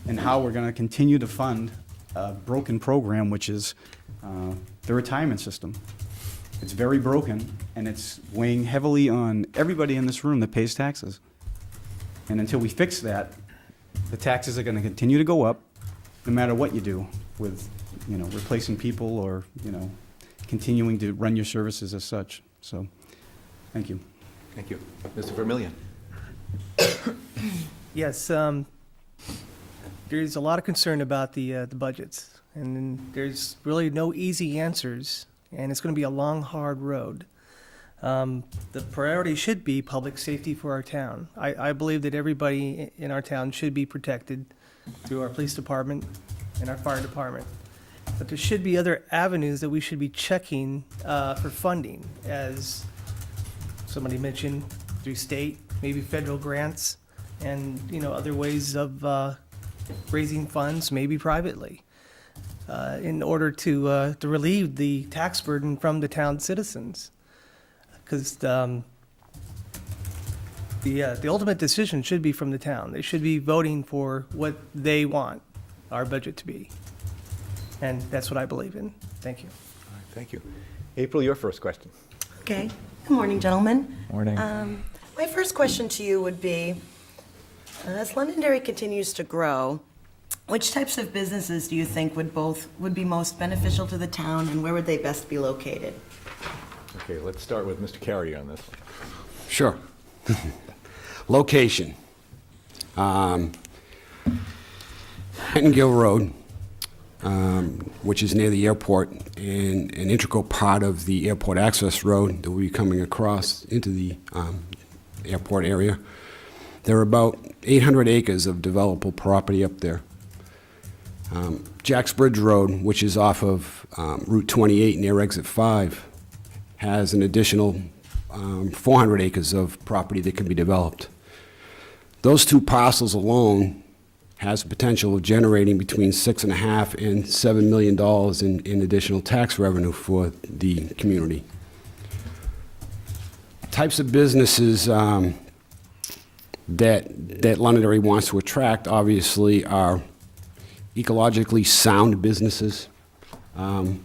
and how we're going to continue to fund a broken program, which is the retirement system. It's very broken, and it's weighing heavily on everybody in this room that pays taxes. And until we fix that, the taxes are going to continue to go up, no matter what you do with, replacing people or, continuing to run your services as such. So, thank you. Thank you. Mr. Vermillion. Yes, there's a lot of concern about the budgets, and there's really no easy answers, and it's going to be a long, hard road. The priority should be public safety for our town. I believe that everybody in our town should be protected through our police department and our fire department. But there should be other avenues that we should be checking for funding, as somebody mentioned, through state, maybe federal grants, and other ways of raising funds, maybe privately, in order to relieve the tax burden from the town citizens. Because the ultimate decision should be from the town. They should be voting for what they want our budget to be. And that's what I believe in. Thank you. All right, thank you. April, your first question. Okay. Good morning, gentlemen. Morning. My first question to you would be, as Londonderry continues to grow, which types of businesses do you think would be most beneficial to the town, and where would they best be located? Okay, let's start with Mr. Carey on this one. Sure. Location. Pettingill Road, which is near the airport, and an integral part of the airport access road that will be coming across into the airport area. There are about 800 acres of developable property up there. Jack's Bridge Road, which is off of Route 28 near Exit 5, has an additional 400 acres of property that can be developed. Those two parcels alone has the potential of generating between $6.5 and $7 million in additional tax revenue for the community. Types of businesses that Londonderry wants to attract, obviously, are ecologically sound businesses.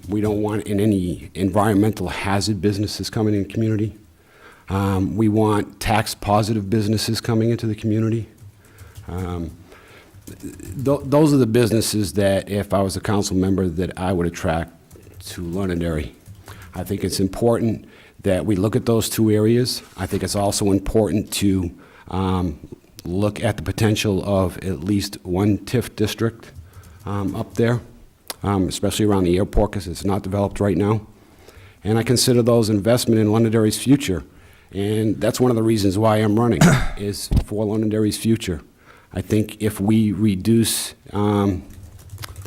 We don't want any environmental hazard businesses coming in the community. We want tax-positive businesses coming into the community. Those are the businesses that, if I was a council member, that I would attract to Londonderry. I think it's important that we look at those two areas. I think it's also important to look at the potential of at least one TIF district up there, especially around the airport, because it's not developed right now. And I consider those investment in Londonderry's future. And that's one of the reasons why I'm running, is for Londonderry's future. I think if we reduce the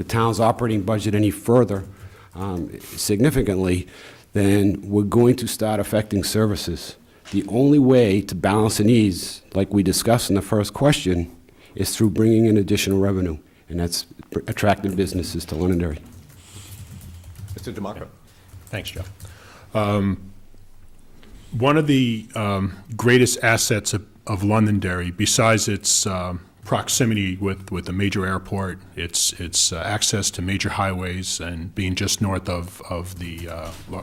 town's operating budget any further significantly, then we're going to start affecting services. The only way to balance the needs, like we discussed in the first question, is through bringing in additional revenue, and that's attracting businesses to Londonderry. Mr. DeMarco. Thanks, Joe. One of the greatest assets of Londonderry, besides its proximity with a major airport, its access to major highways, and being just north of the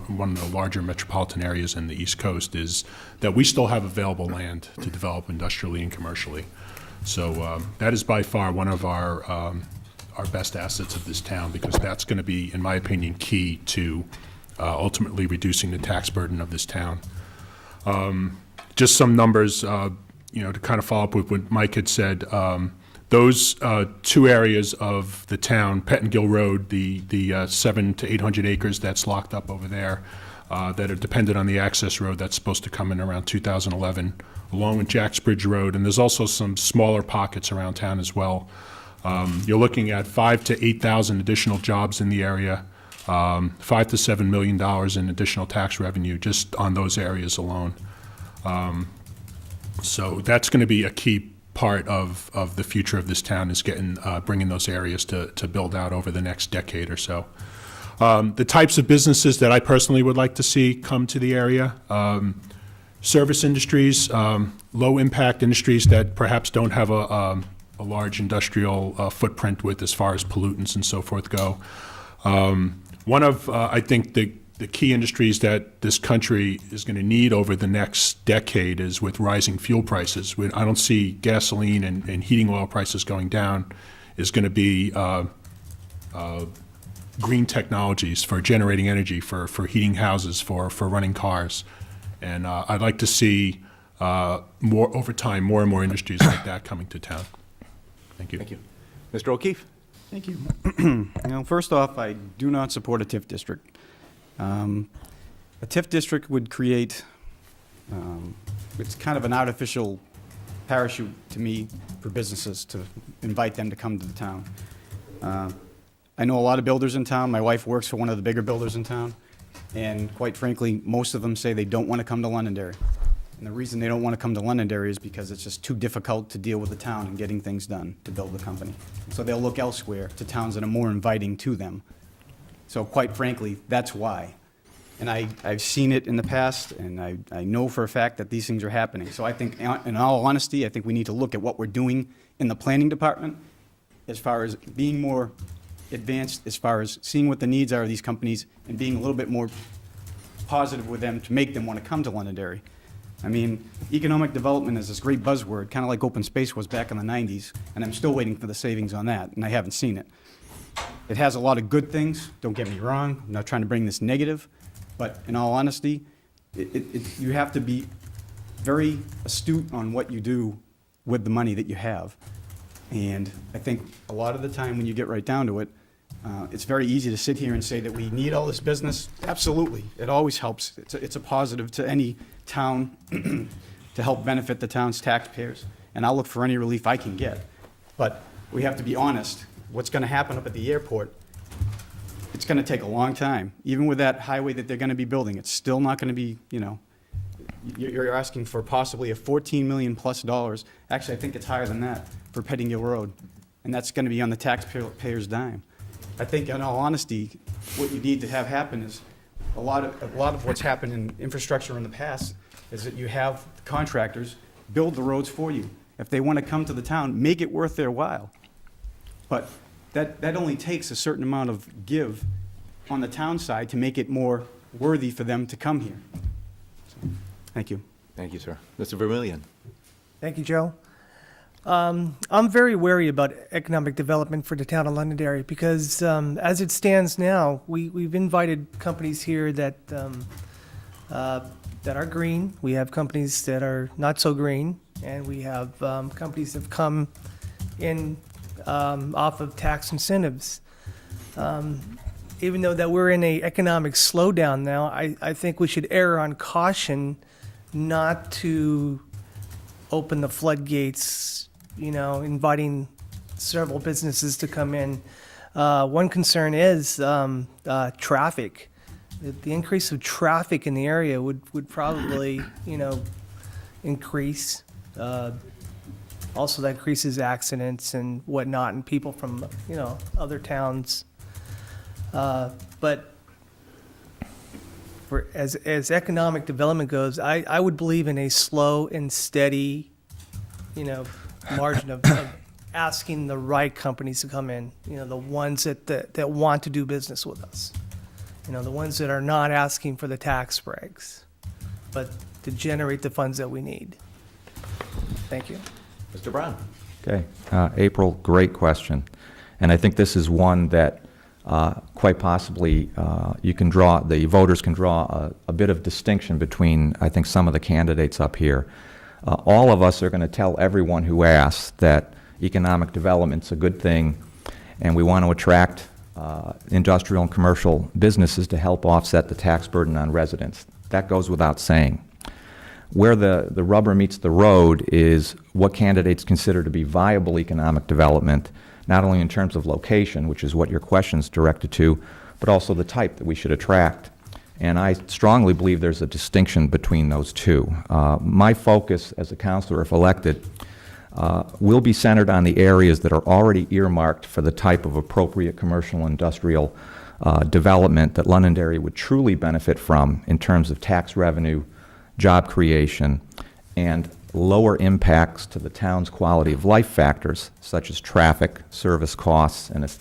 one of the larger metropolitan areas in the East Coast, is that we still have available land to develop industrially and commercially. So that is by far one of our best assets of this town, because that's going to be, in my opinion, key to ultimately reducing the tax burden of this town. Just some numbers, to kind of follow up with what Mike had said. Those two areas of the town, Pettingill Road, the 700 to 800 acres that's locked up over there, that are dependent on the access road that's supposed to come in around 2011, along with Jack's Bridge Road, and there's also some smaller pockets around town as well. You're looking at 5,000 to 8,000 additional jobs in the area, $5 to $7 million in additional tax revenue just on those areas alone. So that's going to be a key part of the future of this town, is bringing those areas to build out over the next decade or so. The types of businesses that I personally would like to see come to the area, service industries, low impact industries that perhaps don't have a a large industrial footprint with as far as pollutants and so forth go. One of, I think, the key industries that this country is going to need over the next decade is with rising fuel prices. I don't see gasoline and heating oil prices going down, is going to be green technologies for generating energy, for heating houses, for running cars. And I'd like to see more, over time, more and more industries like that coming to town. Thank you. Thank you. Mr. O'Keefe? Thank you. First off, I do not support a TIF district. A TIF district would create, it's kind of an artificial parachute to me for businesses to invite them to come to the town. I know a lot of builders in town. My wife works for one of the bigger builders in town. And quite frankly, most of them say they don't want to come to Londonderry. And the reason they don't want to come to Londonderry is because it's just too difficult to deal with the town and getting things done to build the company. So they'll look elsewhere to towns that are more inviting to them. So quite frankly, that's why. And I've seen it in the past, and I know for a fact that these things are happening. So I think, in all honesty, I think we need to look at what we're doing in the planning department as far as being more advanced, as far as seeing what the needs are of these companies and being a little bit more positive with them to make them want to come to Londonderry. I mean, economic development is this great buzzword, kind of like open space was back in the 90s, and I'm still waiting for the savings on that, and I haven't seen it. It has a lot of good things, don't get me wrong. I'm not trying to bring this negative, but in all honesty, you have to be very astute on what you do with the money that you have. And I think a lot of the time when you get right down to it, it's very easy to sit here and say that we need all this business. Absolutely, it always helps. It's a positive to any town to help benefit the town's taxpayers, and I'll look for any relief I can get. But we have to be honest. What's going to happen up at the airport, it's going to take a long time. Even with that highway that they're going to be building, it's still not going to be, you're asking for possibly a $14 million plus. Actually, I think it's higher than that for Pettingill Road, and that's going to be on the taxpayer's dime. I think, in all honesty, what you need to have happen is a lot of what's happened in infrastructure in the past is that you have contractors build the roads for you. If they want to come to the town, make it worth their while. But that only takes a certain amount of give on the town side to make it more worthy for them to come here. So, thank you. Thank you, sir. Mr. Vermillion? Thank you, Joe. I'm very wary about economic development for the town of Londonderry because as it stands now, we've invited companies here that are green. We have companies that are not so green, and we have companies that have come in off of tax incentives. Even though that we're in an economic slowdown now, I think we should err on caution not to open the floodgates, inviting several businesses to come in. One concern is traffic. The increase of traffic in the area would probably, increase. Also, that increases accidents and whatnot, and people from, other towns. But as economic development goes, I would believe in a slow and steady, margin of asking the right companies to come in. The ones that want to do business with us. The ones that are not asking for the tax breaks, but to generate the funds that we need. Thank you. Mr. Brown? Okay. April, great question. And I think this is one that quite possibly the voters can draw a bit of distinction between, I think, some of the candidates up here. All of us are going to tell everyone who asks that economic development's a good thing, and we want to attract industrial and commercial businesses to help offset the tax burden on residents. That goes without saying. Where the rubber meets the road is what candidates consider to be viable economic development, not only in terms of location, which is what your question's directed to, but also the type that we should attract. And I strongly believe there's a distinction between those two. My focus as a counselor, if elected, will be centered on the areas that are already earmarked for the type of appropriate commercial and industrial development that Londonderry would truly benefit from in terms of tax revenue, job creation, and lower impacts to the town's quality of life factors, such as traffic, service costs, and aesthetics.